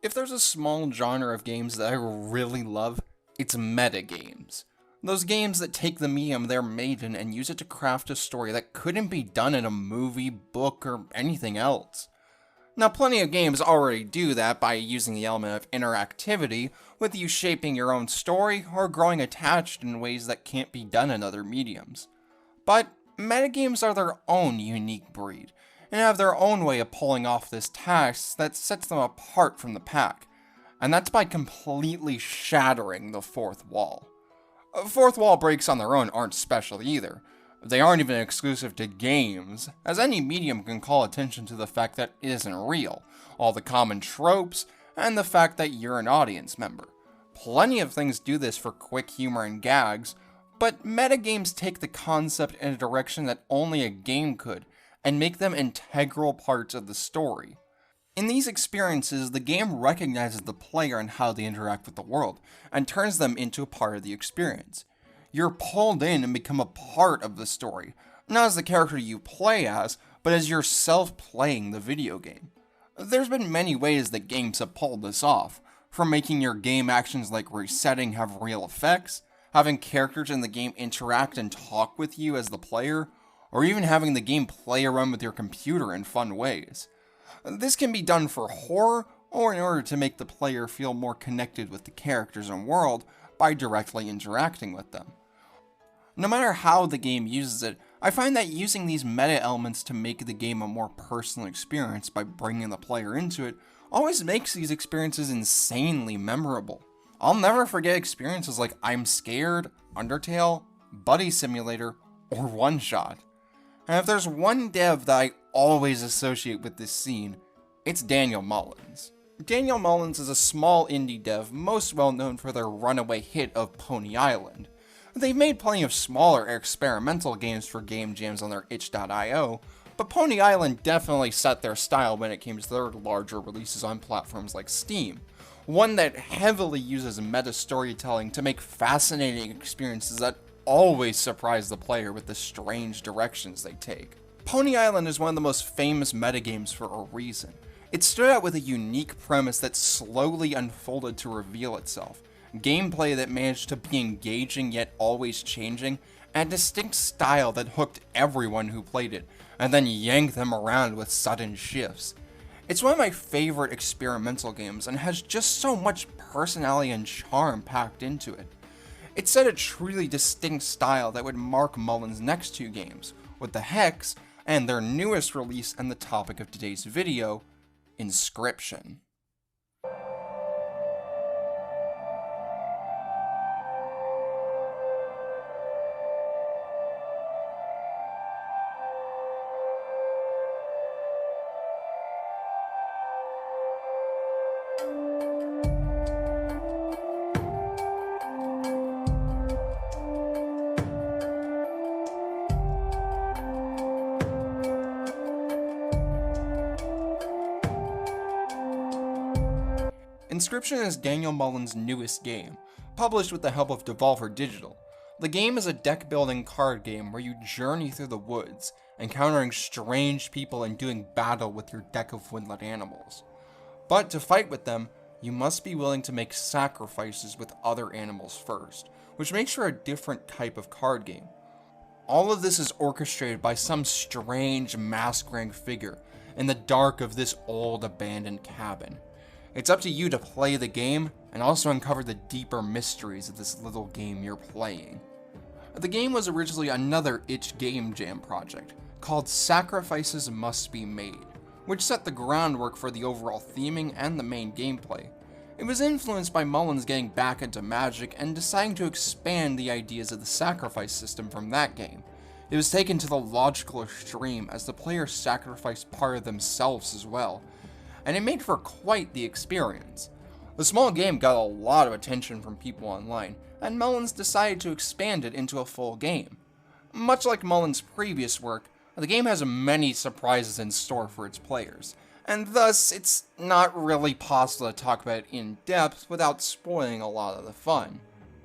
If there's a small genre of games that I really love, it's meta games. Those games that take the medium they're made in and use it to craft a story that couldn't be done in a movie, book, or anything else. Now, plenty of games already do that by using the element of interactivity, with you shaping your own story or growing attached in ways that can't be done in other mediums. But metagames are their own unique breed, and have their own way of pulling off this task that sets them apart from the pack, and that's by completely shattering the fourth wall. Fourth wall breaks on their own aren't special either. They aren't even exclusive to games, as any medium can call attention to the fact that it isn't real, all the common tropes, and the fact that you're an audience member. Plenty of things do this for quick humor and gags, but metagames take the concept in a direction that only a game could, and make them integral parts of the story. In these experiences, the game recognizes the player and how they interact with the world, and turns them into a part of the experience. You're pulled in and become a part of the story, not as the character you play as, but as yourself playing the video game. There's been many ways that games have pulled this off, from making your game actions like resetting have real effects, having characters in the game interact and talk with you as the player, or even having the game play around with your computer in fun ways. This can be done for horror, or in order to make the player feel more connected with the characters and world by directly interacting with them. No matter how the game uses it, I find that using these meta elements to make the game a more personal experience by bringing the player into it always makes these experiences insanely memorable. I'll never forget experiences like I'm Scared, Undertale, Buddy Simulator, or One Shot. And if there's one dev that I always associate with this scene, it's Daniel Mullins. Daniel Mullins is a small indie dev most well known for their runaway hit of Pony Island. They've made plenty of smaller experimental games for game jams on their itch.io, but Pony Island definitely set their style when it came to their larger releases on platforms like Steam, one that heavily uses meta storytelling to make fascinating experiences that always surprise the player with the strange directions they take. Pony Island is one of the most famous metagames for a reason. It stood out with a unique premise that slowly unfolded to reveal itself, gameplay that managed to be engaging yet always changing, and a distinct style that hooked everyone who played it, and then yanked them around with sudden shifts. It's one of my favorite experimental games and has just so much personality and charm packed into it. It set a truly distinct style that would mark Mullins' next two games, with the Hex, and their newest release and the topic of today's video, Inscryption. Inscryption is Daniel Mullins' newest game, published with the help of Devolver Digital. The game is a deck-building card game where you journey through the woods, encountering strange people and doing battle with your deck of woodland animals. But to fight with them, you must be willing to make sacrifices with other animals first, which makes for a different type of card game. All of this is orchestrated by some strange masquerading figure in the dark of this old abandoned cabin. It's up to you to play the game and also uncover the deeper mysteries of this little game you're playing. The game was originally another itch game jam project called Sacrifices Must Be Made, which set the groundwork for the overall theming and the main gameplay. It was influenced by Mullins getting back into Magic and deciding to expand the ideas of the sacrifice system from that game. It was taken to the logical extreme as the players sacrificed part of themselves as well, and it made for quite the experience. The small game got a lot of attention from people online, and Mullins decided to expand it into a full game. Much like Mullins' previous work, the game has many surprises in store for its players, and thus it's not really possible to talk about it in depth without spoiling a lot of the fun.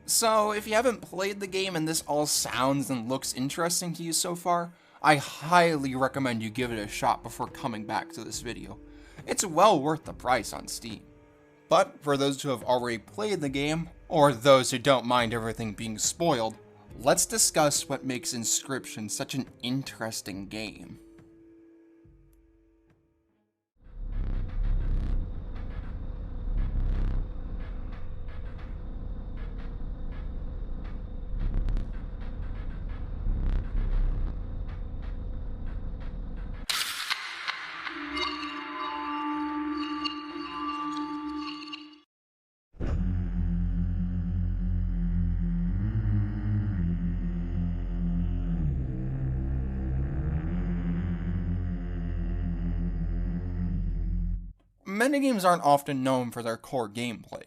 So if you haven't played the game and this all sounds and looks interesting to you so far, I highly recommend you give it a shot before coming back to this video. It's well worth the price on Steam. But for those who have already played the game, or those who don't mind everything being spoiled, let's discuss what makes Inscryption such an interesting game. Metagames aren't often known for their core gameplay.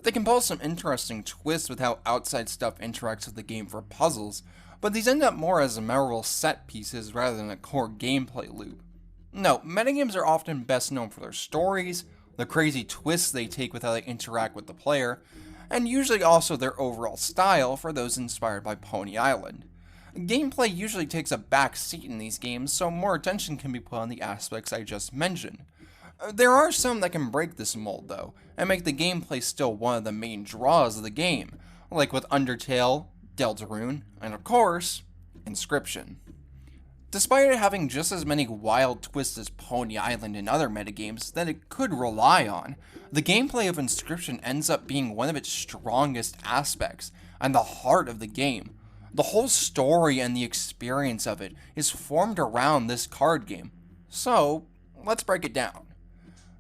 They can pull some interesting twists with how outside stuff interacts with the game for puzzles, but these end up more as memorable set pieces rather than a core gameplay loop. No, metagames are often best known for their stories, the crazy twists they take with how they interact with the player, and usually also their overall style for those inspired by Pony Island. Gameplay usually takes a back seat in these games, so more attention can be put on the aspects I just mentioned. There are some that can break this mold though, and make the gameplay still one of the main draws of the game, like with Undertale, Deltarune, and of course, Inscryption. Despite it having just as many wild twists as Pony Island and other metagames that it could rely on, the gameplay of Inscryption ends up being one of its strongest aspects, and the heart of the game. The whole story and the experience of it is formed around this card game. So, let's break it down.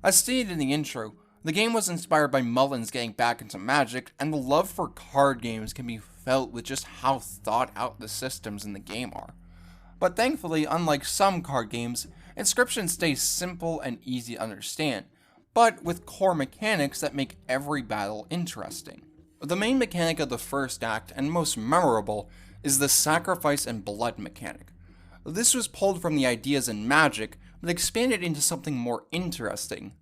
As stated in the intro, the game was inspired by Mullins getting back into Magic, and the love for card games can be felt with just how thought out the systems in the game are. But thankfully, unlike some card games, Inscryption stays simple and easy to understand, but with core mechanics that make every battle interesting. The main mechanic of the first act, and most memorable, is the sacrifice and blood mechanic. This was pulled from the ideas in Magic, but expanded into something more interesting.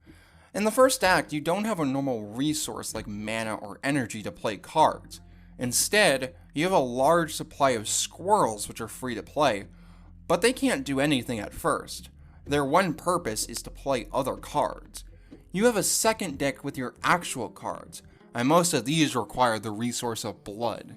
In the first act, you don't have a normal resource like mana or energy to play cards. Instead, you have a large supply of squirrels which are free to play, but they can't do anything at first. Their one purpose is to play other cards. You have a second deck with your actual cards, and most of these require the resource of blood.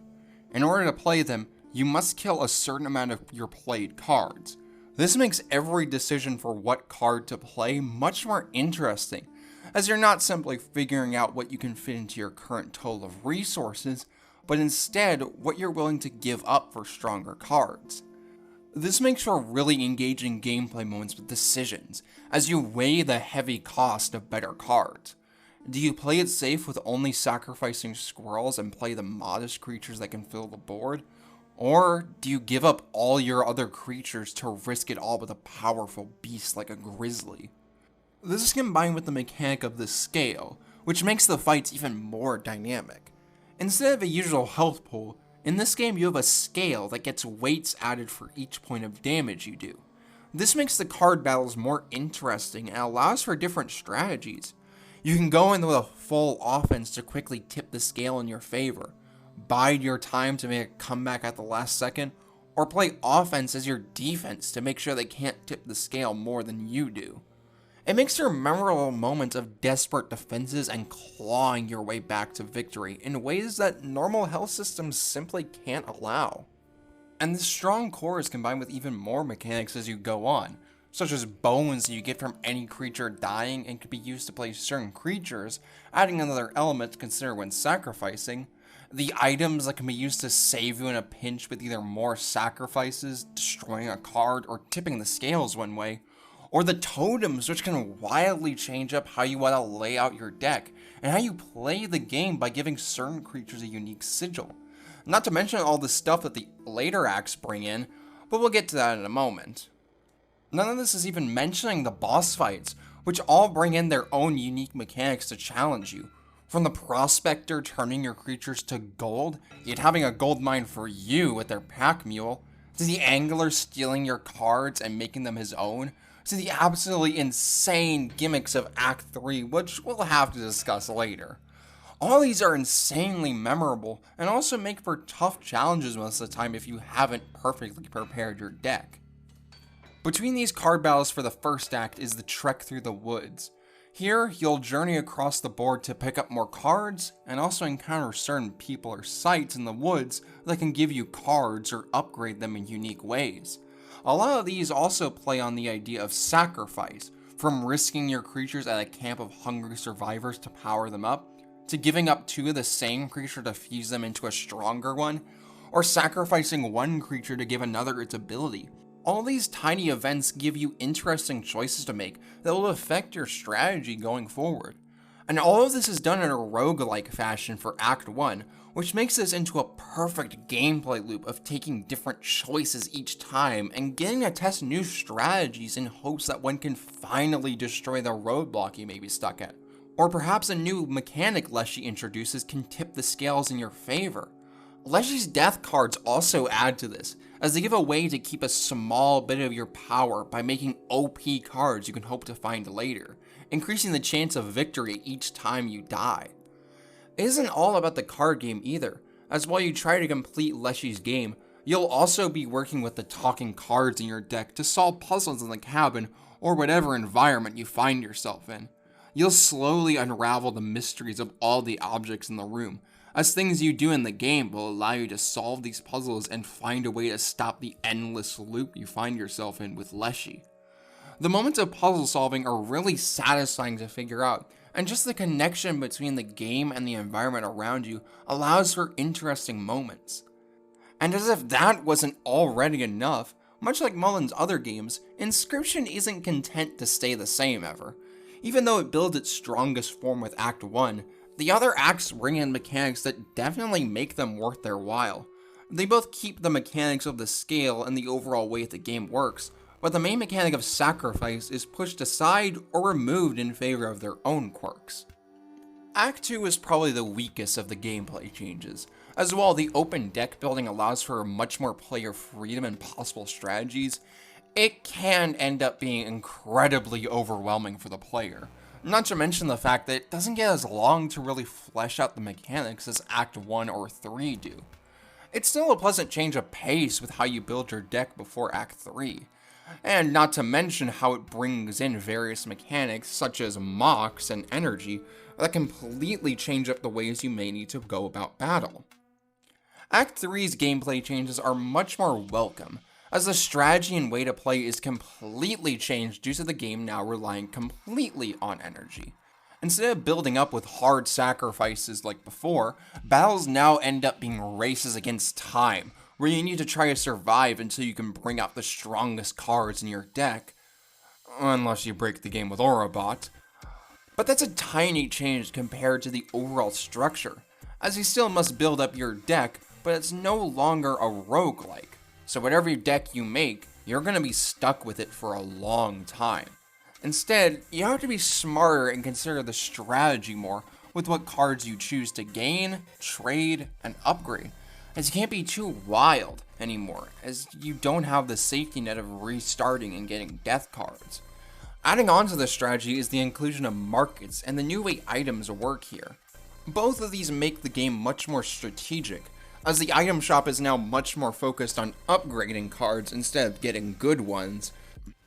In order to play them, you must kill a certain amount of your played cards. This makes every decision for what card to play much more interesting, as you're not simply figuring out what you can fit into your current total of resources, but instead what you're willing to give up for stronger cards. This makes for really engaging gameplay moments with decisions, as you weigh the heavy cost of better cards. Do you play it safe with only sacrificing squirrels and play the modest creatures that can fill the board? Or do you give up all your other creatures to risk it all with a powerful beast like a grizzly? This is combined with the mechanic of the scale, which makes the fights even more dynamic. Instead of a usual health pool, in this game you have a scale that gets weights added for each point of damage you do. This makes the card battles more interesting and allows for different strategies. You can go in with a full offense to quickly tip the scale in your favor, bide your time to make a comeback at the last second, or play offense as your defense to make sure they can't tip the scale more than you do. It makes for memorable moments of desperate defenses and clawing your way back to victory in ways that normal health systems simply can't allow. And this strong core is combined with even more mechanics as you go on, such as bones that you get from any creature dying and can be used to play certain creatures, adding another element to consider when sacrificing, the items that can be used to save you in a pinch with either more sacrifices, destroying a card, or tipping the scales one way, or the totems which can wildly change up how you want to lay out your deck, and how you play the game by giving certain creatures a unique sigil. Not to mention all the stuff that the later acts bring in, but we'll get to that in a moment. None of this is even mentioning the boss fights, which all bring in their own unique mechanics to challenge you. From the prospector turning your creatures to gold, yet having a gold mine for you with their pack mule, to the angler stealing your cards and making them his own, to the absolutely insane gimmicks of Act 3, which we'll have to discuss later. All these are insanely memorable, and also make for tough challenges most of the time if you haven't perfectly prepared your deck. Between these card battles for the first act is the trek through the woods. Here, you'll journey across the board to pick up more cards, and also encounter certain people or sites in the woods that can give you cards or upgrade them in unique ways. A lot of these also play on the idea of sacrifice, from risking your creatures at a camp of hungry survivors to power them up, to giving up 2 of the same creature to fuse them into a stronger one, or sacrificing one creature to give another its ability. All these tiny events give you interesting choices to make that will affect your strategy going forward. And all of this is done in a roguelike fashion for Act 1, which makes this into a perfect gameplay loop of taking different choices each time and getting to test new strategies in hopes that one can finally destroy the roadblock you may be stuck at. Or perhaps a new mechanic Leshy introduces can tip the scales in your favor. Leshy's death cards also add to this, as they give a way to keep a small bit of your power by making OP cards you can hope to find later, increasing the chance of victory each time you die. It isn't all about the card game either, as while you try to complete Leshy's game, you'll also be working with the talking cards in your deck to solve puzzles in the cabin or whatever environment you find yourself in. You'll slowly unravel the mysteries of all the objects in the room, as things you do in the game will allow you to solve these puzzles and find a way to stop the endless loop you find yourself in with Leshy. The moments of puzzle solving are really satisfying to figure out, and just the connection between the game and the environment around you allows for interesting moments. And as if that wasn't already enough, much like Mullins' other games, Inscryption isn't content to stay the same ever. Even though it builds its strongest form with Act 1, the other acts bring in mechanics that definitely make them worth their while. They both keep the mechanics of the scale and the overall way the game works, but the main mechanic of sacrifice is pushed aside or removed in favor of their own quirks. Act 2 is probably the weakest of the gameplay changes, as while the open deck building allows for much more player freedom and possible strategies, it can end up being incredibly overwhelming for the player. Not to mention the fact that it doesn't get as long to really flesh out the mechanics as Act 1 or 3 do. It's still a pleasant change of pace with how you build your deck before Act 3. And not to mention how it brings in various mechanics such as mocks and energy that completely change up the ways you may need to go about battle. Act 3's gameplay changes are much more welcome, as the strategy and way to play is completely changed due to the game now relying completely on energy. Instead of building up with hard sacrifices like before, battles now end up being races against time, where you need to try to survive until you can bring out the strongest cards in your deck, unless you break the game with Orobot. But that's a tiny change compared to the overall structure, as you still must build up your deck, but it's no longer a roguelike. So whatever deck you make, you're going to be stuck with it for a long time. Instead, you have to be smarter and consider the strategy more with what cards you choose to gain, trade, and upgrade, as you can't be too wild anymore, as you don't have the safety net of restarting and getting death cards. Adding on to the strategy is the inclusion of markets and the new way items work here. Both of these make the game much more strategic, as the item shop is now much more focused on upgrading cards instead of getting good ones,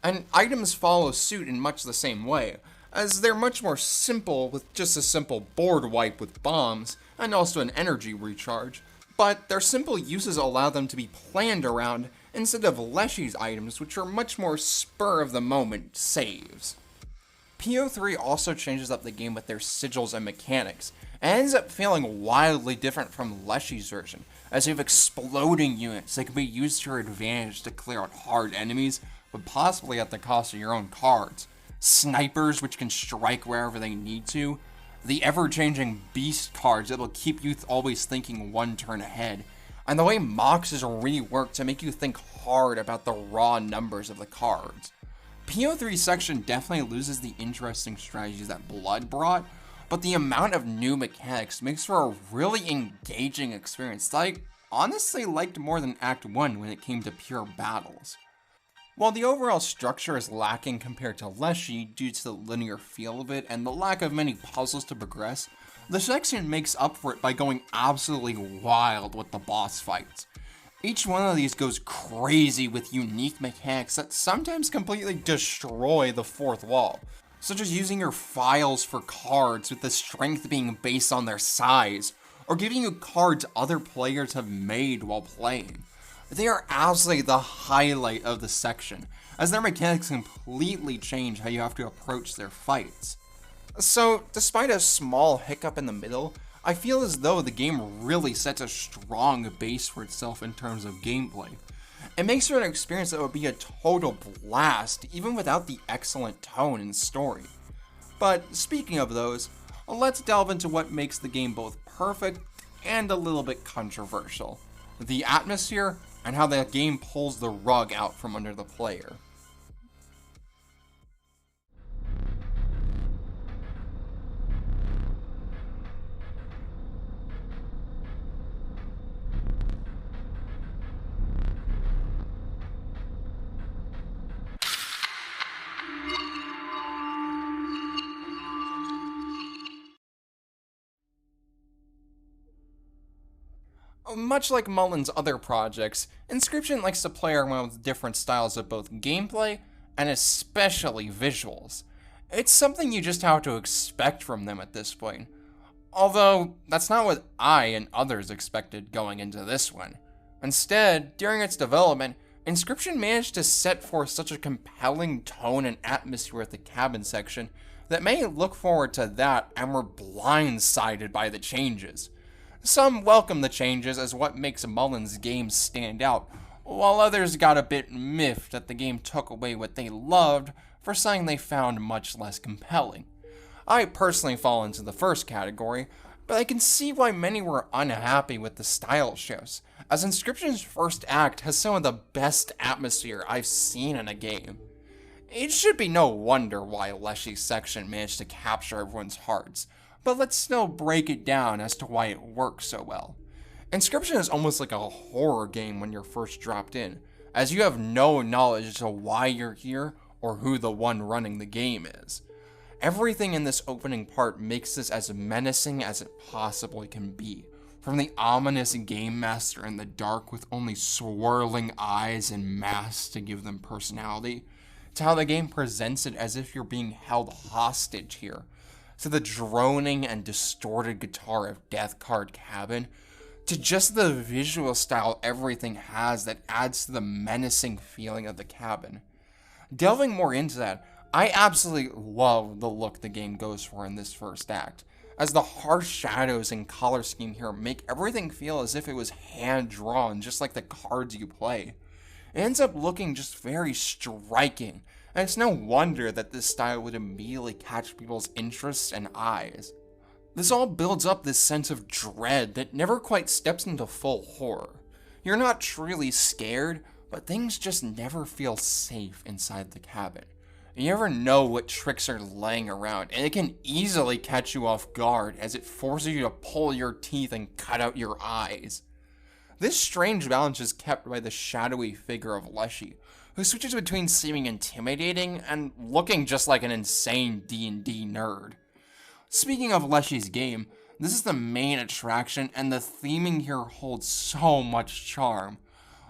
and items follow suit in much the same way, as they're much more simple with just a simple board wipe with bombs, and also an energy recharge, but their simple uses allow them to be planned around instead of Leshy's items, which are much more spur-of-the-moment saves. PO3 also changes up the game with their sigils and mechanics, and ends up feeling wildly different from Leshy's version, as you have exploding units that can be used to your advantage to clear out hard enemies, but possibly at the cost of your own cards. Snipers which can strike wherever they need to, the ever-changing beast cards that will keep you always thinking one turn ahead, and the way mocks is reworked to make you think hard about the raw numbers of the cards. PO3 section definitely loses the interesting strategies that Blood brought, but the amount of new mechanics makes for a really engaging experience that I honestly liked more than Act 1 when it came to pure battles. While the overall structure is lacking compared to Leshy due to the linear feel of it and the lack of many puzzles to progress, the section makes up for it by going absolutely wild with the boss fights. Each one of these goes crazy with unique mechanics that sometimes completely destroy the fourth wall. such as using your files for cards with the strength being based on their size, or giving you cards other players have made while playing. They are absolutely the highlight of the section, as their mechanics completely change how you have to approach their fights. So, despite a small hiccup in the middle, I feel as though the game really sets a strong base for itself in terms of gameplay. It makes for an experience that would be a total blast, even without the excellent tone and story. But speaking of those, let's delve into what makes the game both perfect and a little bit controversial: the atmosphere and how the game pulls the rug out from under the player. Much like Mullins' other projects, Inscryption likes to play around with different styles of both gameplay and especially visuals. It's something you just have to expect from them at this point. Although, that's not what I and others expected going into this one. Instead, during its development, Inscryption managed to set forth such a compelling tone and atmosphere at the cabin section that many look forward to that and were blindsided by the changes. Some welcome the changes as what makes Mullins' games stand out, while others got a bit miffed that the game took away what they loved for something they found much less compelling. I personally fall into the first category, but I can see why many were unhappy with the style shifts, as Inscryption's first act has some of the best atmosphere I've seen in a game. It should be no wonder why Leshy's section managed to capture everyone's hearts, but let's still break it down as to why it works so well. Inscryption is almost like a horror game when you're first dropped in, as you have no knowledge as to why you're here or who the one running the game is. Everything in this opening part makes this as menacing as it possibly can be, from the ominous Gamemaster in the dark with only swirling eyes and masks to give them personality, to how the game presents it as if you're being held hostage here, to the droning and distorted guitar of Death Card Cabin, to just the visual style everything has that adds to the menacing feeling of the cabin. Delving more into that, I absolutely love the look the game goes for in this first act, as the harsh shadows and color scheme here make everything feel as if it was hand-drawn, just like the cards you play. It ends up looking just very striking, and it's no wonder that this style would immediately catch people's interests and eyes. This all builds up this sense of dread that never quite steps into full horror. You're not truly scared, but things just never feel safe inside the cabin. You never know what tricks are laying around, and it can easily catch you off guard as it forces you to pull your teeth and cut out your eyes. This strange balance is kept by the shadowy figure of Leshy, who switches between seeming intimidating and looking just like an insane D&D nerd. Speaking of Leshy's game, this is the main attraction, and the theming here holds so much charm.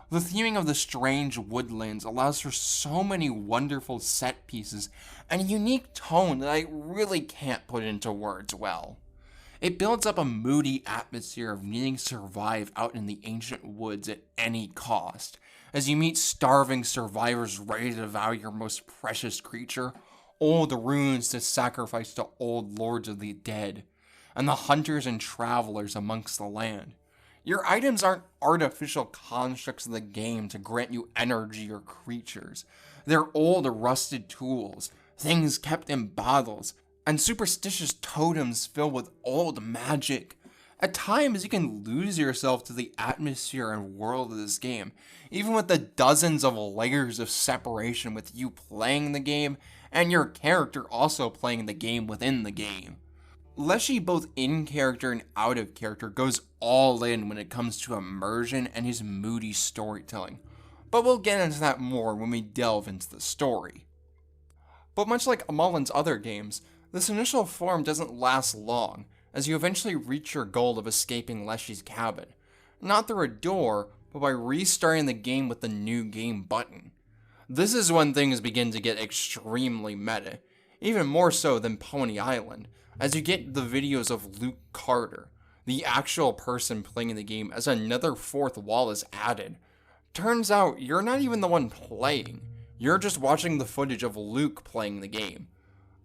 The theming of the strange woodlands allows for so many wonderful set pieces and a unique tone that I really can't put into words well. It builds up a moody atmosphere of needing to survive out in the ancient woods at any cost, as you meet starving survivors ready to devour your most precious creature, old runes to sacrifice to old lords of the dead, and the hunters and travelers amongst the land. Your items aren't artificial constructs of the game to grant you energy or creatures. They're old rusted tools, things kept in bottles, and superstitious totems filled with old magic. At times, you can lose yourself to the atmosphere and world of this game, even with the dozens of layers of separation with you playing the game and your character also playing the game within the game. Leshy, both in character and out of character, goes all in when it comes to immersion and his moody storytelling, but we'll get into that more when we delve into the story. But much like Mullins' other games, this initial form doesn't last long, as you eventually reach your goal of escaping Leshy's cabin, not through a door, but by restarting the game with the new game button. This is when things begin to get extremely meta. even more so than Pony Island, as you get the videos of Luke Carter, the actual person playing the game, as another fourth wall is added. Turns out, you're not even the one playing, you're just watching the footage of Luke playing the game.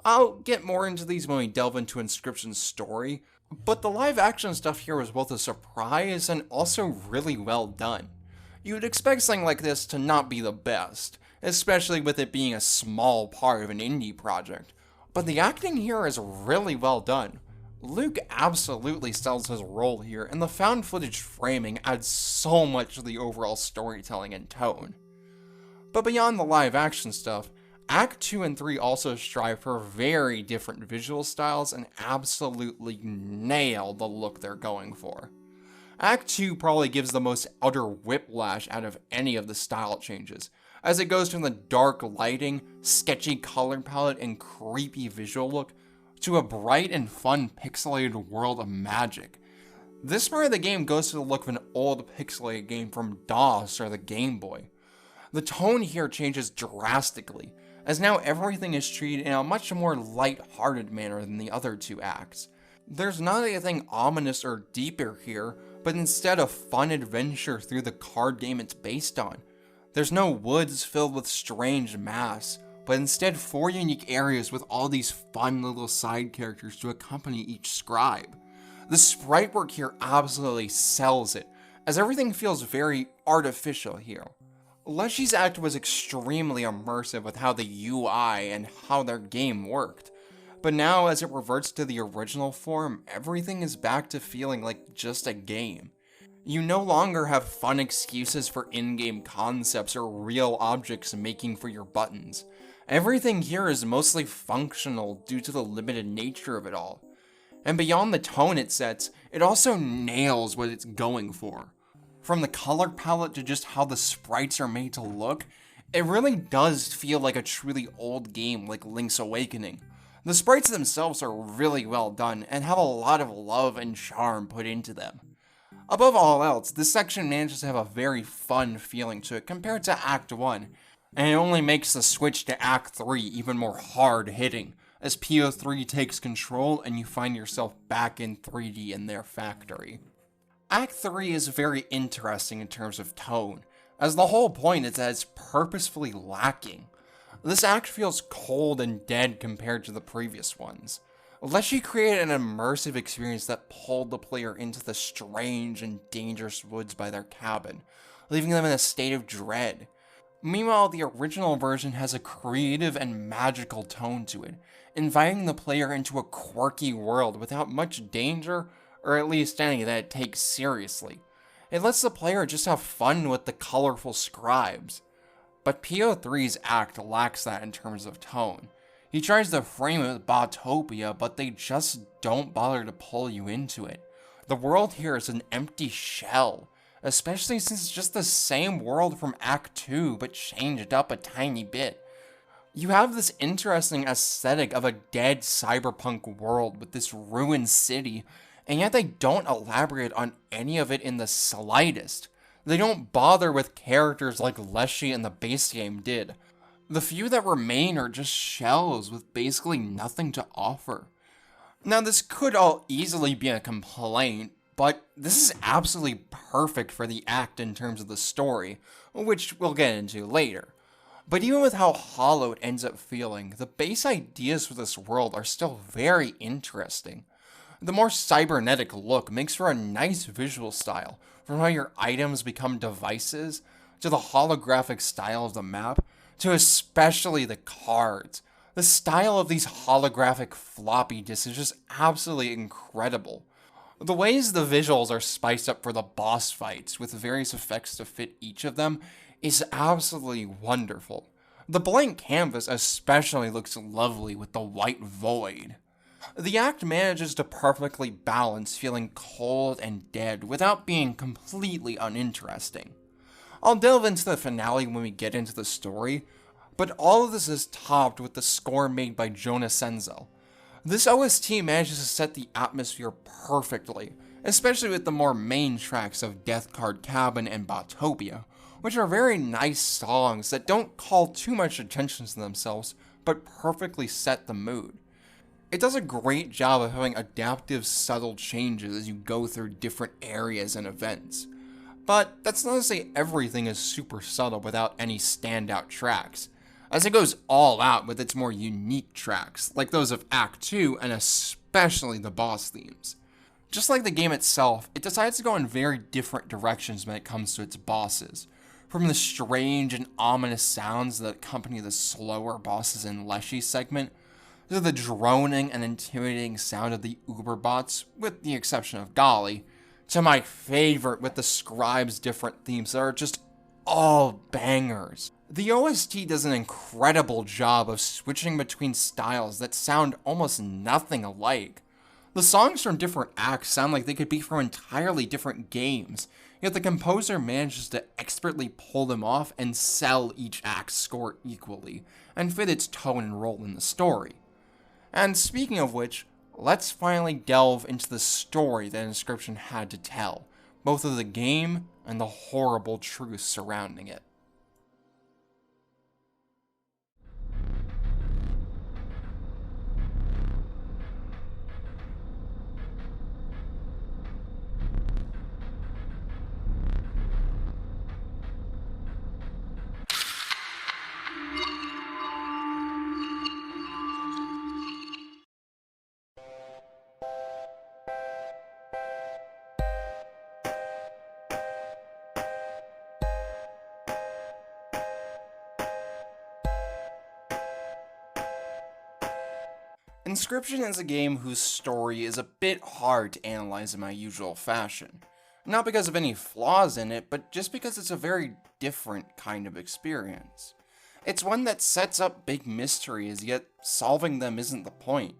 I'll get more into these when we delve into Inscryption's story, but the live action stuff here was both a surprise and also really well done. You would expect something like this to not be the best, especially with it being a small part of an indie project, but the acting here is really well done. Luke absolutely sells his role here, and the found footage framing adds so much to the overall storytelling and tone. But beyond the live action stuff, Act 2 and 3 also strive for very different visual styles and absolutely nail the look they're going for. Act 2 probably gives the most utter whiplash out of any of the style changes, as it goes from the dark lighting, sketchy color palette, and creepy visual look to a bright and fun pixelated world of magic. This part of the game goes to the look of an old pixelated game from DOS or the Game Boy. The tone here changes drastically, as now everything is treated in a much more light-hearted manner than the other two acts. There's not anything ominous or deeper here, but instead a fun adventure through the card game it's based on. There's no woods filled with strange masks, but instead 4 unique areas with all these fun little side characters to accompany each scribe. The sprite work here absolutely sells it, as everything feels very artificial here. Leshy's act was extremely immersive with how the UI and how their game worked, but now as it reverts to the original form, everything is back to feeling like just a game. You no longer have fun excuses for in-game concepts or real objects making for your buttons. Everything here is mostly functional due to the limited nature of it all. And beyond the tone it sets, it also nails what it's going for. From the color palette to just how the sprites are made to look, it really does feel like a truly old game like Link's Awakening. The sprites themselves are really well done and have a lot of love and charm put into them. Above all else, this section manages to have a very fun feeling to it compared to Act 1, and it only makes the switch to Act 3 even more hard-hitting, as PO3 takes control and you find yourself back in 3D in their factory. Act 3 is very interesting in terms of tone, as the whole point is that it's purposefully lacking. This act feels cold and dead compared to the previous ones. Leshy created an immersive experience that pulled the player into the strange and dangerous woods by their cabin, leaving them in a state of dread. Meanwhile, the original version has a creative and magical tone to it, inviting the player into a quirky world without much danger, or at least any that it takes seriously. It lets the player just have fun with the colorful scribes. But PO3's act lacks that in terms of tone. He tries to frame it with Botopia, but they just don't bother to pull you into it. The world here is an empty shell, especially since it's just the same world from Act 2, but changed up a tiny bit. You have this interesting aesthetic of a dead cyberpunk world with this ruined city, and yet they don't elaborate on any of it in the slightest. They don't bother with characters like Leshy and the base game did. The few that remain are just shells with basically nothing to offer. Now this could all easily be a complaint, but this is absolutely perfect for the act in terms of the story, which we'll get into later. But even with how hollow it ends up feeling, the base ideas for this world are still very interesting. The more cybernetic look makes for a nice visual style, from how your items become devices, to the holographic style of the map, to especially the cards. The style of these holographic floppy disks is just absolutely incredible. The ways the visuals are spiced up for the boss fights, with various effects to fit each of them, is absolutely wonderful. The blank canvas especially looks lovely with the white void. The act manages to perfectly balance feeling cold and dead without being completely uninteresting. I'll delve into the finale when we get into the story, but all of this is topped with the score made by Jonah Senzel. This OST manages to set the atmosphere perfectly, especially with the more main tracks of Death Card Cabin and Botopia, which are very nice songs that don't call too much attention to themselves, but perfectly set the mood. It does a great job of having adaptive, subtle changes as you go through different areas and events. But that's not to say everything is super subtle without any standout tracks, as it goes all out with its more unique tracks, like those of Act 2 and especially the boss themes. Just like the game itself, it decides to go in very different directions when it comes to its bosses. From the strange and ominous sounds that accompany the slower bosses in Leshy's segment, to the droning and intimidating sound of the Uberbots, with the exception of Golly, to my favorite with the Scribe's different themes that are just all bangers. The OST does an incredible job of switching between styles that sound almost nothing alike. The songs from different acts sound like they could be from entirely different games, yet the composer manages to expertly pull them off and sell each act's score equally, and fit its tone and role in the story. And speaking of which, let's finally delve into the story that Inscryption had to tell, both of the game and the horrible truth surrounding it. Inscryption is a game whose story is a bit hard to analyze in my usual fashion. Not because of any flaws in it, but just because it's a very different kind of experience. It's one that sets up big mysteries, yet solving them isn't the point.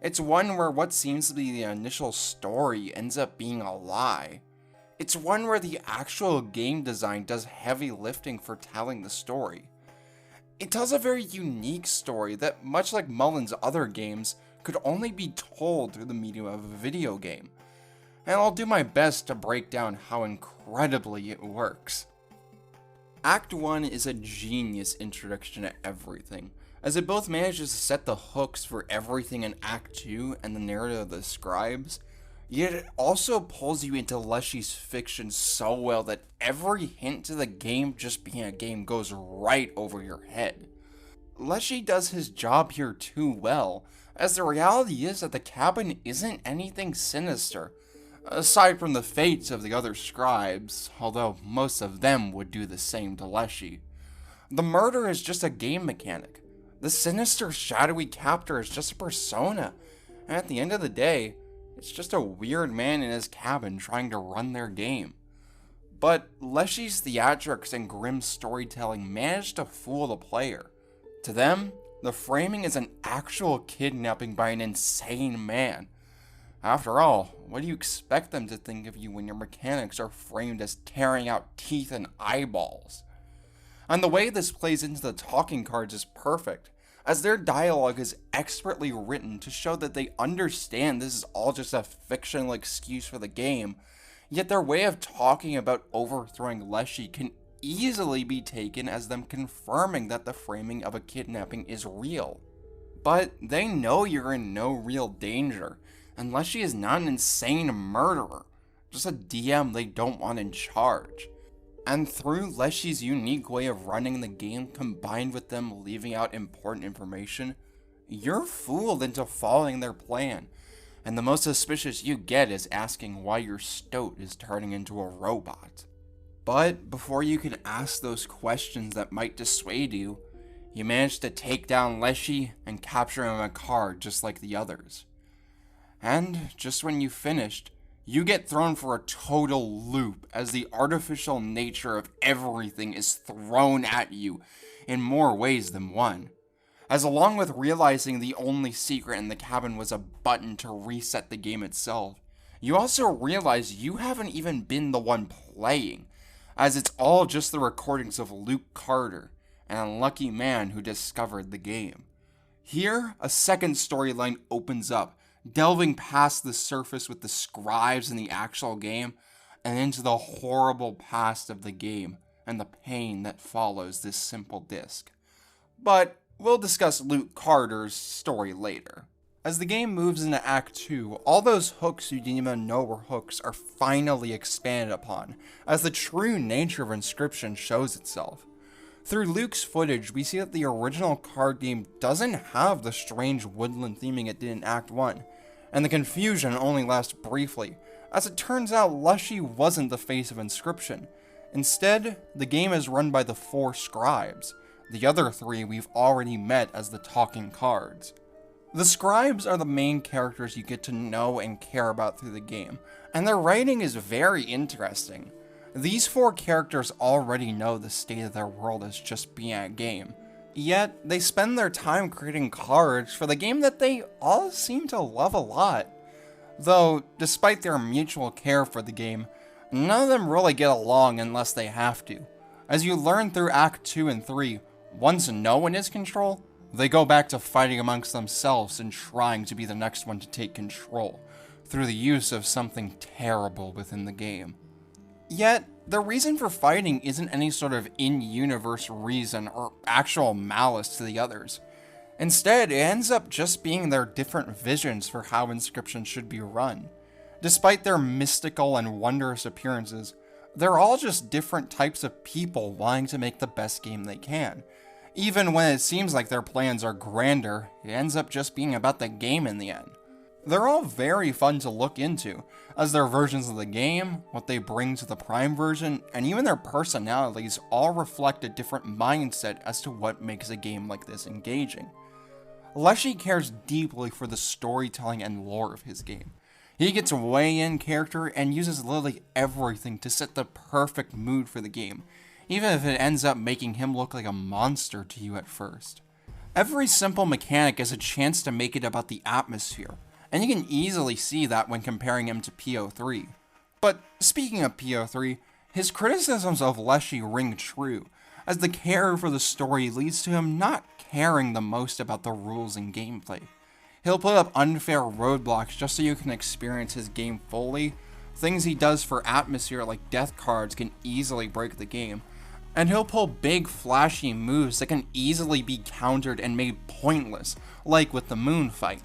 It's one where what seems to be the initial story ends up being a lie. It's one where the actual game design does heavy lifting for telling the story. It tells a very unique story that, much like Mullins' other games, could only be told through the medium of a video game. And I'll do my best to break down how incredibly it works. Act 1 is a genius introduction to everything, as it both manages to set the hooks for everything in Act 2 and the narrative describes, yet it also pulls you into Leshy's fiction so well that every hint to the game just being a game goes right over your head. Leshy does his job here too well, as the reality is that the cabin isn't anything sinister, aside from the fates of the other scribes, although most of them would do the same to Leshy. The murder is just a game mechanic. The sinister, shadowy captor is just a persona, and at the end of the day, it's just a weird man in his cabin trying to run their game. But Leshy's theatrics and grim storytelling manage to fool the player. To them, the framing is an actual kidnapping by an insane man. After all, what do you expect them to think of you when your mechanics are framed as tearing out teeth and eyeballs? And the way this plays into the talking cards is perfect, as their dialogue is expertly written to show that they understand this is all just a fictional excuse for the game, yet their way of talking about overthrowing Leshy can easily be taken as them confirming that the framing of a kidnapping is real. But they know you're in no real danger, and Leshy is not an insane murderer, just a DM they don't want in charge. And through Leshy's unique way of running the game combined with them leaving out important information, you're fooled into following their plan, and the most suspicious you get is asking why your stoat is turning into a robot. But before you can ask those questions that might dissuade you, you manage to take down Leshy and capture him in a car just like the others. And just when you finished, you get thrown for a total loop as the artificial nature of everything is thrown at you in more ways than one. As along with realizing the only secret in the cabin was a button to reset the game itself, you also realize you haven't even been the one playing, as it's all just the recordings of Luke Carter, an unlucky man who discovered the game. Here, a second storyline opens up, delving past the surface with the scribes in the actual game, and into the horrible past of the game, and the pain that follows this simple disc. But We'll discuss Luke Carter's story later. As the game moves into Act 2, all those hooks you didn't even know were hooks are finally expanded upon, as the true nature of Inscryption shows itself. Through Luke's footage, we see that the original card game doesn't have the strange woodland theming it did in Act 1, and the confusion only lasts briefly, as it turns out Leshy wasn't the face of Inscryption. Instead, the game is run by the 4 scribes. The other 3 we've already met as the talking cards. The scribes are the main characters you get to know and care about through the game, and their writing is very interesting. These 4 characters already know the state of their world as just being a game, yet they spend their time creating cards for the game that they all seem to love a lot. Though, despite their mutual care for the game, none of them really get along unless they have to. As you learn through Act 2 and 3, once no one is in control, they go back to fighting amongst themselves and trying to be the next one to take control, through the use of something terrible within the game. Yet, the reason for fighting isn't any sort of in-universe reason or actual malice to the others. Instead, it ends up just being their different visions for how Inscryption should be run. Despite their mystical and wondrous appearances, they're all just different types of people wanting to make the best game they can. Even when it seems like their plans are grander, it ends up just being about the game in the end. They're all very fun to look into, as their versions of the game, what they bring to the Prime version, and even their personalities all reflect a different mindset as to what makes a game like this engaging. Leshy cares deeply for the storytelling and lore of his game. He gets way in character and uses literally everything to set the perfect mood for the game, even if it ends up making him look like a monster to you at first. Every simple mechanic is a chance to make it about the atmosphere, and you can easily see that when comparing him to PO3. But speaking of PO3, his criticisms of Leshy ring true, as the care for the story leads to him not caring the most about the rules and gameplay. He'll put up unfair roadblocks just so you can experience his game fully. Things he does for atmosphere like death cards can easily break the game, and he'll pull big flashy moves that can easily be countered and made pointless, like with the moon fight.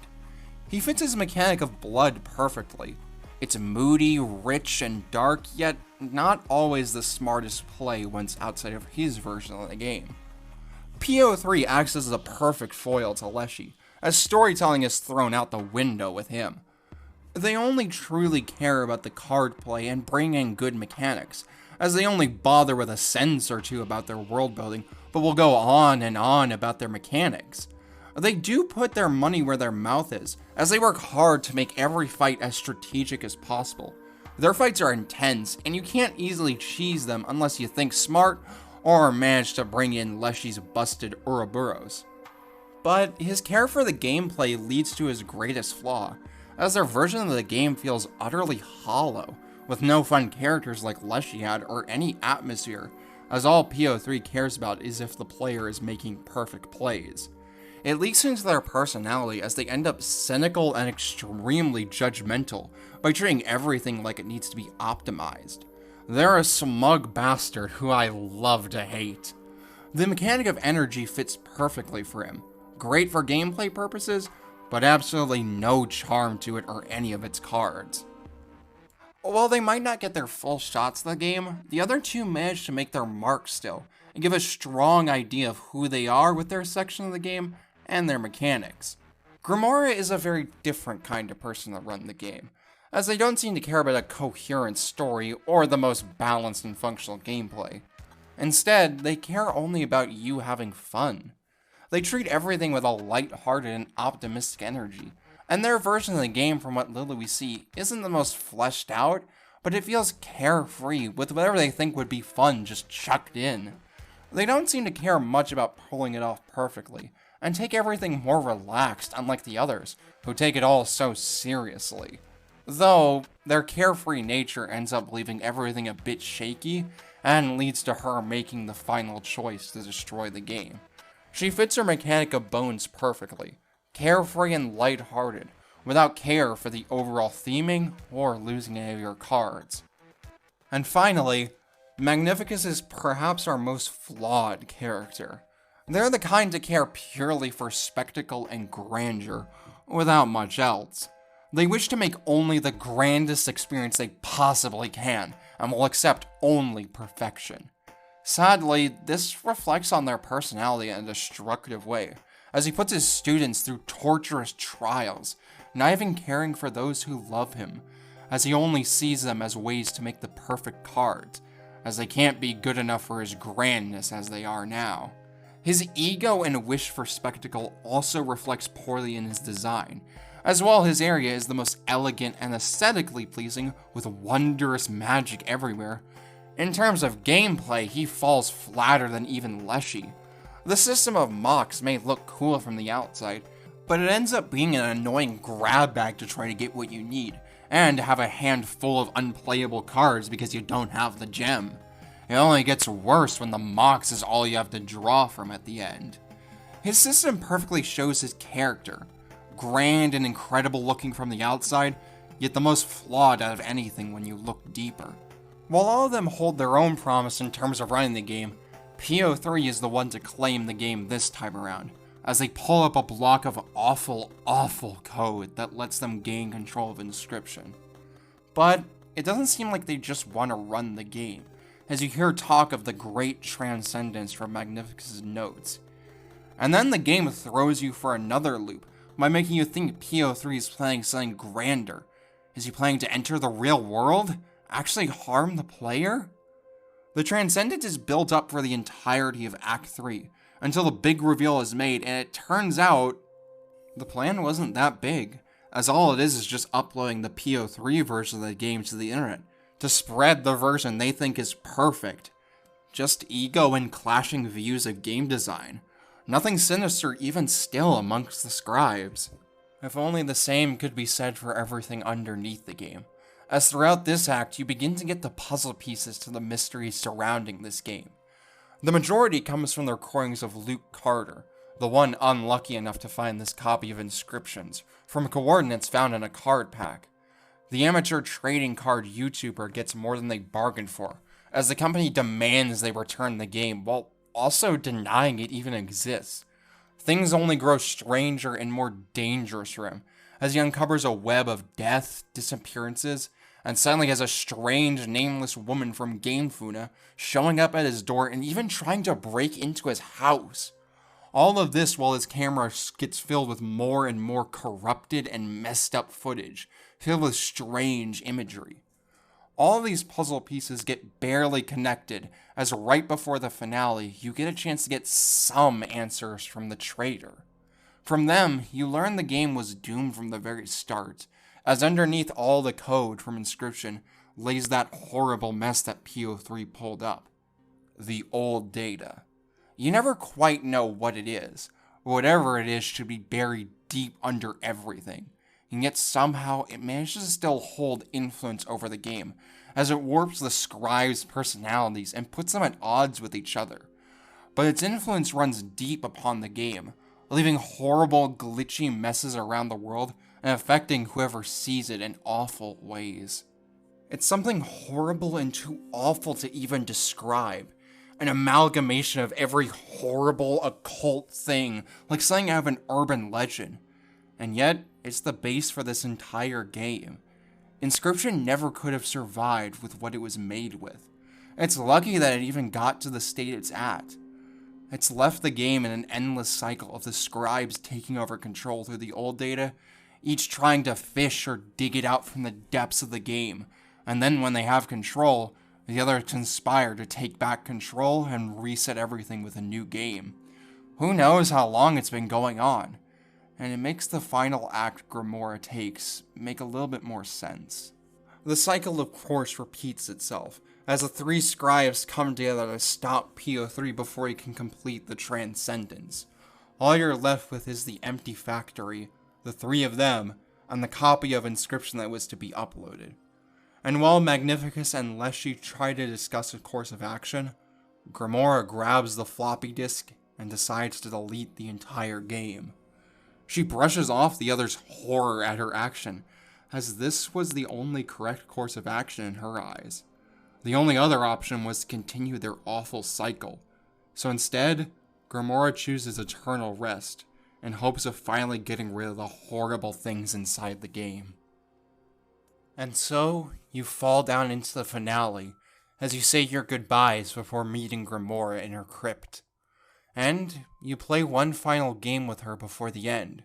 He fits his mechanic of blood perfectly. It's moody, rich, and dark, yet not always the smartest play once outside of his version of the game. PO3 acts as a perfect foil to Leshy, as storytelling is thrown out the window with him. They only truly care about the card play and bring in good mechanics, as they only bother with a sentence or 2 about their world building, but will go on and on about their mechanics. They do put their money where their mouth is, as they work hard to make every fight as strategic as possible. Their fights are intense, and you can't easily cheese them unless you think smart or manage to bring in Leshy's busted Ouroboros. But his care for the gameplay leads to his greatest flaw, as their version of the game feels utterly hollow, with no fun characters like Leshy had or any atmosphere, as all PO3 cares about is if the player is making perfect plays. It leaks into their personality as they end up cynical and extremely judgmental by treating everything like it needs to be optimized. They're a smug bastard who I love to hate. The mechanic of energy fits perfectly for him. Great for gameplay purposes, but absolutely no charm to it or any of its cards. While they might not get their full shots of the game, the other 2 manage to make their mark still, and give a strong idea of who they are with their section of the game and their mechanics. Grimoire is a very different kind of person to run the game, as they don't seem to care about a coherent story or the most balanced and functional gameplay. Instead, they care only about you having fun. They treat everything with a light-hearted and optimistic energy, and their version of the game, from what little we see, isn't the most fleshed out, but it feels carefree, with whatever they think would be fun just chucked in. They don't seem to care much about pulling it off perfectly, and take everything more relaxed, unlike the others, who take it all so seriously. Though, their carefree nature ends up leaving everything a bit shaky, and leads to her making the final choice to destroy the game. She fits her mechanic of bones perfectly, carefree and lighthearted, without care for the overall theming or losing any of your cards. And finally, Magnificus is perhaps our most flawed character. They're the kind to care purely for spectacle and grandeur, without much else. They wish to make only the grandest experience they possibly can, and will accept only perfection. Sadly, this reflects on their personality in a destructive way, as he puts his students through torturous trials, not even caring for those who love him, as he only sees them as ways to make the perfect cards, as they can't be good enough for his grandness as they are now. His ego and wish for spectacle also reflects poorly in his design. As well, his area is the most elegant and aesthetically pleasing, with wondrous magic everywhere. In terms of gameplay, he falls flatter than even Leshy. The system of mocks may look cool from the outside, but it ends up being an annoying grab bag to try to get what you need, and to have a hand full of unplayable cards because you don't have the gem. It only gets worse when the mocks is all you have to draw from at the end. His system perfectly shows his character. Grand and incredible looking from the outside, yet the most flawed out of anything when you look deeper. While all of them hold their own promise in terms of running the game, PO3 is the one to claim the game this time around, as they pull up a block of awful code that lets them gain control of Inscryption. But it doesn't seem like they just want to run the game, as you hear talk of the great transcendence from Magnificent's notes. And then the game throws you for another loop by making you think PO3 is planning something grander. Is he planning to enter the real world? Actually harm the player? The transcendence is built up for the entirety of Act 3, until the big reveal is made, and it turns out the plan wasn't that big, as all it is just uploading the PO3 version of the game to the internet, to spread the version they think is perfect. Just ego and clashing views of game design. Nothing sinister even still amongst the scribes. If only the same could be said for everything underneath the game, as throughout this act you begin to get the puzzle pieces to the mysteries surrounding this game. The majority comes from the recordings of Luke Carter, the one unlucky enough to find this copy of Inscryptions, from coordinates found in a card pack. The amateur trading card YouTuber gets more than they bargained for, as the company demands they return the game while also denying it even exists. Things only grow stranger and more dangerous for him, as he uncovers a web of death, disappearances, and suddenly has a strange, nameless woman from GameFuna showing up at his door and even trying to break into his house. All of this while his camera gets filled with more and more corrupted and messed up footage, filled with strange imagery. All of these puzzle pieces get barely connected, as right before the finale, you get a chance to get some answers from the traitor. From them, you learn the game was doomed from the very start, as underneath all the code from Inscryption lays that horrible mess that PO3 pulled up. The old data. You never quite know what it is. Whatever it is should be buried deep under everything, and yet somehow it manages to still hold influence over the game, as it warps the scribes' personalities and puts them at odds with each other. But its influence runs deep upon the game, leaving horrible, glitchy messes around the world and affecting whoever sees it in awful ways. It's something horrible and too awful to even describe. An amalgamation of every horrible occult thing, like something out of an urban legend. And yet, it's the base for this entire game. Inscryption never could have survived with what it was made with. It's lucky that it even got to the state it's at. It's left the game in an endless cycle of the scribes taking over control through the old data, each trying to fish or dig it out from the depths of the game, and then when they have control, the others conspire to take back control and reset everything with a new game. Who knows how long it's been going on? And it makes the final act Grimoire takes make a little bit more sense. The cycle of course repeats itself, as the three scribes come together to stop PO3 before he can complete the transcendence. All you're left with is the empty factory, the three of them, and the copy of Inscryption that was to be uploaded. And while Magnificus and Leshy try to discuss a course of action, Grimoire grabs the floppy disk and decides to delete the entire game. She brushes off the other's horror at her action, as this was the only correct course of action in her eyes. The only other option was to continue their awful cycle. So instead, Grimoire chooses eternal rest in hopes of finally getting rid of the horrible things inside the game. And so, you fall down into the finale as you say your goodbyes before meeting Grimoire in her crypt. And you play one final game with her before the end,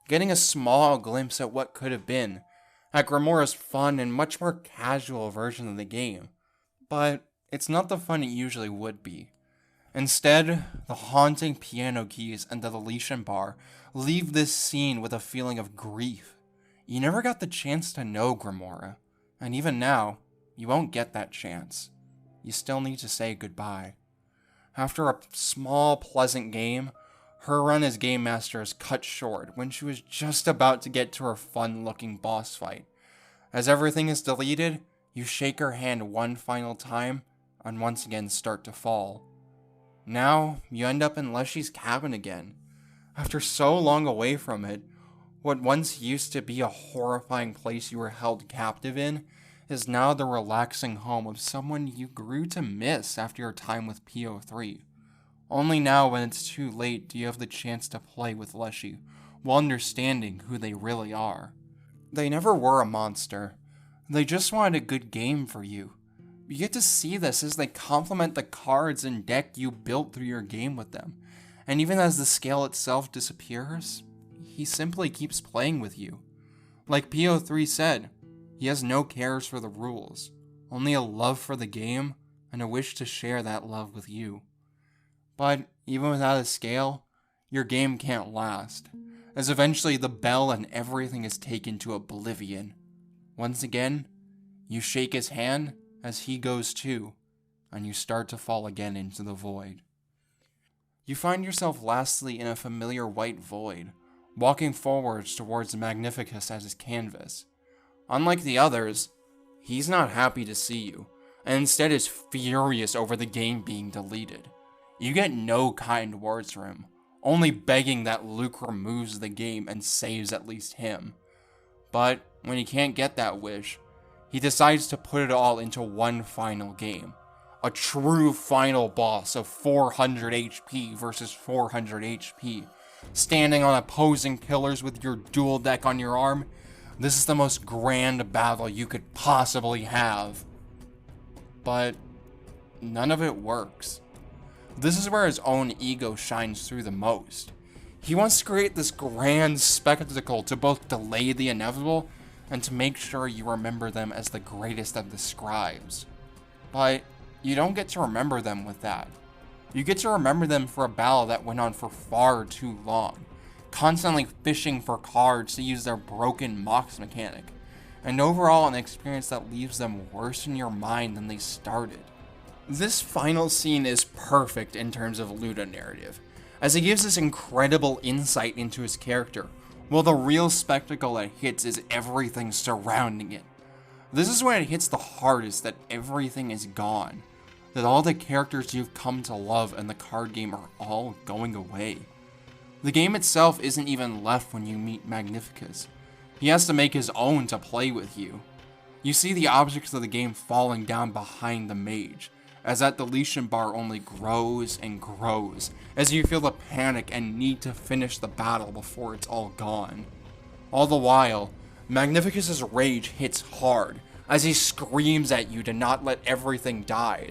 getting a small glimpse at what could have been, at Grimoire's fun and much more casual version of the game. But it's not the fun it usually would be. Instead, the haunting piano keys and the deletion bar leave this scene with a feeling of grief. You never got the chance to know Grimoire, and even now, you won't get that chance. You still need to say goodbye. After a small, pleasant game, her run as Gamemaster is cut short when she was just about to get to her fun-looking boss fight. As everything is deleted, you shake her hand one final time, and once again start to fall. Now, you end up in Leschie's cabin again. After so long away from it, what once used to be a horrifying place you were held captive in is now the relaxing home of someone you grew to miss after your time with PO3. Only now, when it's too late, do you have the chance to play with Leschie, while understanding who they really are. They never were a monster. They just wanted a good game for you. You get to see this as they complement the cards and deck you built through your game with them. And even as the scale itself disappears, he simply keeps playing with you. Like PO3 said, he has no cares for the rules, only a love for the game and a wish to share that love with you. But even without a scale, your game can't last, as eventually the bell and everything is taken to oblivion. Once again, you shake his hand as he goes too, and you start to fall again into the void. You find yourself lastly in a familiar white void, walking forwards towards Magnificus as his canvas. Unlike the others, he's not happy to see you, and instead is furious over the game being deleted. You get no kind words from him, only begging that Luke removes the game and saves at least him. But when he can't get that wish, he decides to put it all into one final game. A true final boss of 400 HP versus 400 HP. Standing on opposing pillars with your dual deck on your arm, this is the most grand battle you could possibly have. But none of it works. This is where his own ego shines through the most. He wants to create this grand spectacle to both delay the inevitable and to make sure you remember them as the greatest of the scribes. But you don't get to remember them with that. You get to remember them for a battle that went on for far too long, constantly fishing for cards to use their broken Mox mechanic, and overall an experience that leaves them worse in your mind than they started. This final scene is perfect in terms of Luda narrative, as it gives this incredible insight into his character, while the real spectacle it hits is everything surrounding it. This is when it hits the hardest that everything is gone, that all the characters you've come to love in the card game are all going away. The game itself isn't even left when you meet Magnificus. He has to make his own to play with you. You see the objects of the game falling down behind the mage, as that deletion bar only grows and grows, as you feel the panic and need to finish the battle before it's all gone. All the while, Magnificus's rage hits hard, as he screams at you to not let everything die,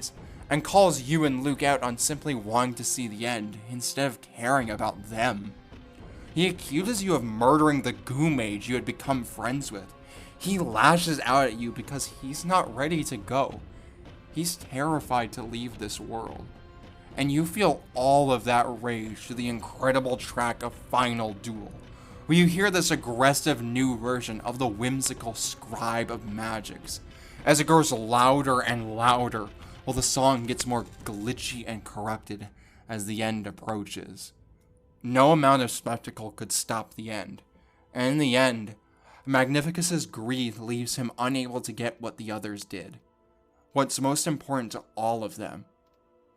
and calls you and Luke out on simply wanting to see the end, instead of caring about them. He accuses you of murdering the goo mage you had become friends with. He lashes out at you because he's not ready to go. He's terrified to leave this world. And you feel all of that rage to the incredible track of Final Duel, where you hear this aggressive new version of the whimsical Scribe of Magics, as it grows louder and louder, while the song gets more glitchy and corrupted as the end approaches. No amount of spectacle could stop the end, and in the end, Magnificus's greed leaves him unable to get what the others did. What's most important to all of them: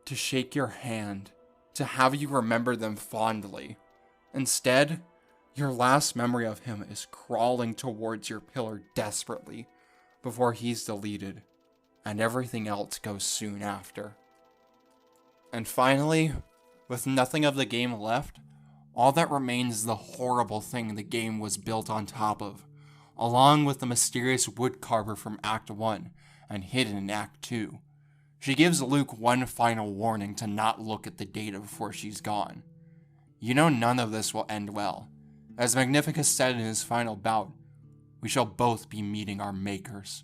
to shake your hand, to have you remember them fondly. Instead, your last memory of him is crawling towards your pillar desperately before he's deleted, and everything else goes soon after. And finally, With nothing of the game left, all that remains is the horrible thing the game was built on top of, along with the mysterious woodcarver from Act 1 and hidden in Act 2. She gives Luke one final warning to not look at the data before she's gone. You know none of this will end well. As Magnificus said in his final bout, we shall both be meeting our makers.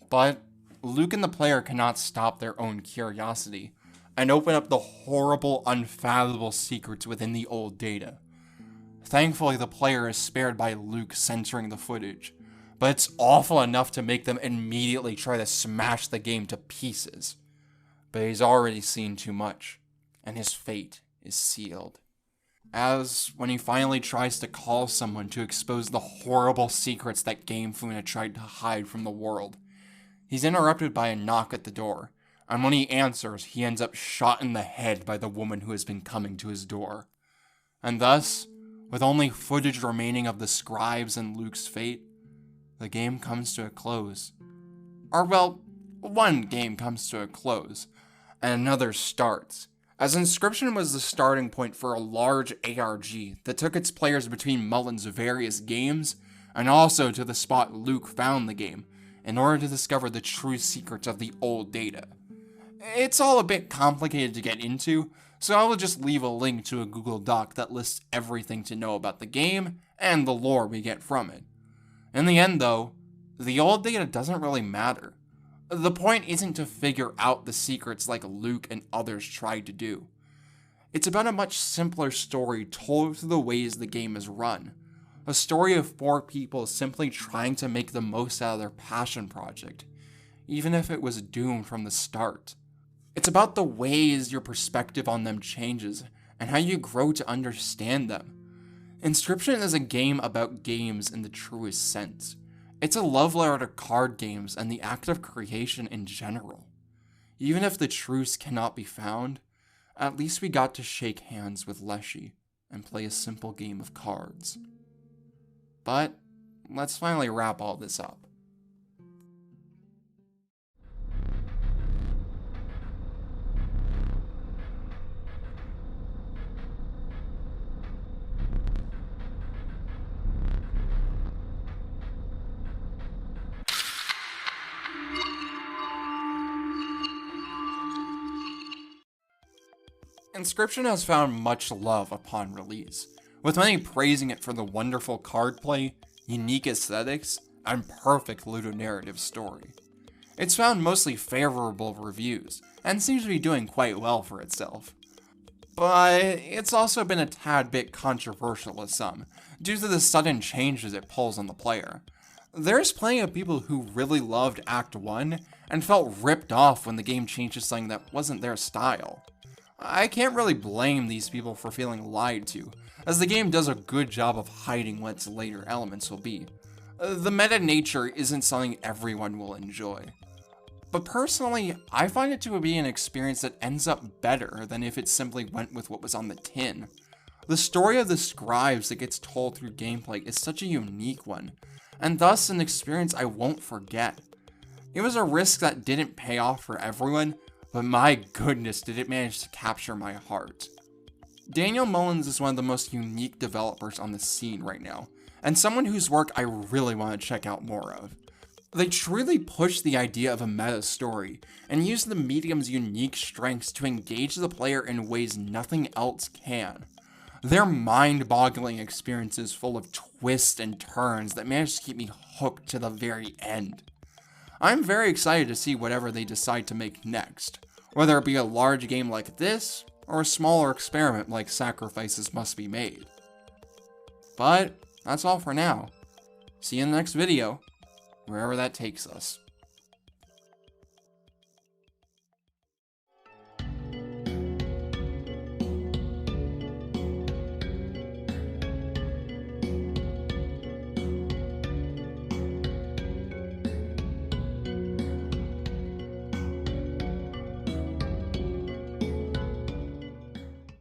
But Luke and the player cannot stop their own curiosity and open up the horrible, unfathomable secrets within the old data. Thankfully, the player is spared by Luke censoring the footage, but it's awful enough to make them immediately try to smash the game to pieces. But he's already seen too much, and his fate is sealed. As when he finally tries to call someone to expose the horrible secrets that Game Funa tried to hide from the world, he's interrupted by a knock at the door, and when he answers, he ends up shot in the head by the woman who has been coming to his door. And thus, with only footage remaining of the scribes and Luke's fate, the game comes to a close. Or well, one game comes to a close, and another starts, as Inscryption was the starting point for a large ARG that took its players between Mullins' various games, and also to the spot Luke found the game, in order to discover the true secrets of the old data. It's all a bit complicated to get into, so I will just leave a link to a Google Doc that lists everything to know about the game and the lore we get from it. In the end though, the old data doesn't really matter. The point isn't to figure out the secrets like Luke and others tried to do. It's about a much simpler story told through the ways the game is run. A story of 4 people simply trying to make the most out of their passion project, even if it was doomed from the start. It's about the ways your perspective on them changes, and how you grow to understand them. Inscryption is a game about games in the truest sense. It's a love letter to card games and the act of creation in general. Even if the truths cannot be found, at least we got to shake hands with Leshy and play a simple game of cards. But let's finally wrap all this up. Inscryption has found much love upon release, with many praising it for the wonderful card play, unique aesthetics, and perfect ludonarrative story. It's found mostly favorable reviews, and seems to be doing quite well for itself. But it's also been a tad bit controversial with some, due to the sudden changes it pulls on the player. There's plenty of people who really loved Act 1, and felt ripped off when the game changed to something that wasn't their style. I can't really blame these people for feeling lied to, as the game does a good job of hiding what its later elements will be. The meta nature isn't something everyone will enjoy. But personally, I find it to be an experience that ends up better than if it simply went with what was on the tin. The story of the scribes that gets told through gameplay is such a unique one, and thus an experience I won't forget. It was a risk that didn't pay off for everyone, but my goodness did it manage to capture my heart. Daniel Mullins is one of the most unique developers on the scene right now, and someone whose work I really want to check out more of. They truly push the idea of a meta story, and use the medium's unique strengths to engage the player in ways nothing else can. They're mind-boggling experiences full of twists and turns that manage to keep me hooked to the very end. I'm very excited to see whatever they decide to make next, whether it be a large game like this, or a smaller experiment like Sacrifices Must Be Made. But that's all for now. See you in the next video, wherever that takes us.